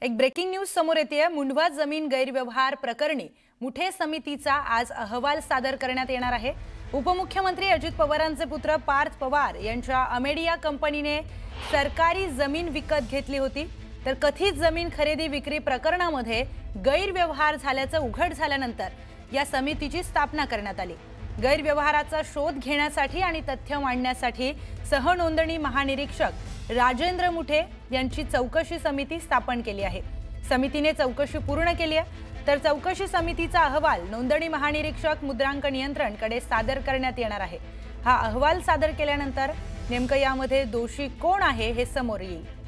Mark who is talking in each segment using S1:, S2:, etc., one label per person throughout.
S1: एक breaking news समोर येते। मुंढवा जमीन गैरव्यवहार प्रकरणी मुठे समितीचा आज अहवाल सादर करण्यात येणार आहे। उपमुख्यमंत्री अजित पवारांचे पुत्र पार्थ पवार यांच्या अमेडिया कंपनीने सरकारी जमीन विकत घेतली होती। तर कथित जमीन खरेदी विक्री प्रकरणामध्ये गैरव्यवहार झाल्याचं उघड झाल्यानंतर या समितीची स्थापना करण्यात आली। गैरव्यवहाराचा शोध घेण्यासाठी आणि तथ्य मांडण्यासाठी सहनोंदणी महानिरीक्षक राजेंद्र मुठे यांची चौकशी समिती स्थापन केली आहे। समितीने चौकशी पूर्ण केली आहे। तर चौकशी समितीचा अहवाल नोंदणी महानिरीक्षक मुद्रांक नियंत्रण कडे सादर करण्यात येणार आहे। हा अहवाल सादर केल्यानंतर नेमकं यामध्ये दोषी कोण आहे हे समोर येईल।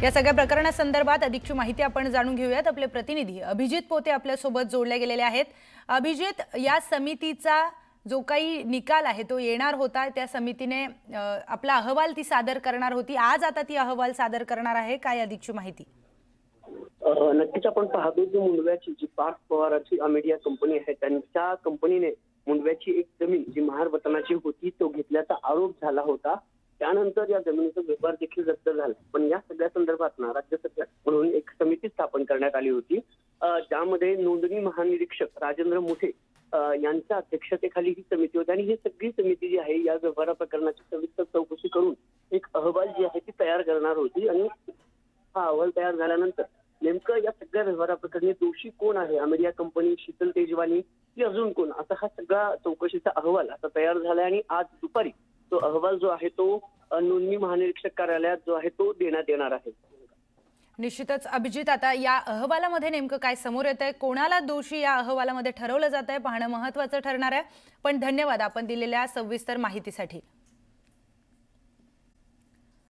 S1: या सगळ्या प्रकरणासंदर्भात अधिकची माहिती आपण जाणून घेऊयात। आपले प्रतिनिधी अभिजित पोते आपल्या सोबत जोडले गेलेले आहेत। अभिजित, या समितीचा जो काही निकाल आहे तो येणार होता, त्या समितीने आपला अहवाल ती सादर करणार होती। आज आता ती अहवाल सादर करणार आहे, काय अधिकची माहिती?
S2: नक्कीच आपण पाहतो की मुंडव्याची जी पार्थ पवारांची अमेडिया कंपनी आहे, त्यांच्या कंपनीने मुंडव्याची एक जमीन जी महार वतनाची होती तो घेतल्याचा आरोप झाला होता। त्यानंतर या जमिनीचा व्यवहार देखील रद्द झाला। पण या सगळ्या संदर्भात राज्य सरकार म्हणून एक समिती स्थापन करण्यात आली होती, ज्यामध्ये नोंदणी महानिरीक्षक राजेंद्र मुठे यांच्या अध्यक्षतेखाली ही समिती होती। आणि ही सगळी समिती जी आहे या व्यवहार प्रकरणाची सविस्तर चौकशी करून एक अहवाल जी आहे ती तयार करणार होती। आणि हा अहवाल तयार झाल्यानंतर नेमकं या सगळ्या व्यवहाराप्रकरणी दोषी कोण आहे, अमेडिया कंपनी, शीतल तेजवानी की अजून कोण, असा हा सगळा चौकशीचा अहवाल आता तयार झालाय। आणि आज दुपारी तो अहवाल जो आहे तो नोंदणी महानिरीक्षक कार्यालयात जो आहे तो देण्यात येणार आहे।
S1: निश्चितच अभिजित, आता या अहवालामध्ये नेमकं काय समोर येतंय, कोणाला दोषी या अहवालामध्ये ठरवलं जातंय पाहणं महत्त्वाचं ठरणार आहे। पण धन्यवाद आपण दिलेल्या सविस्तर माहितीसाठी।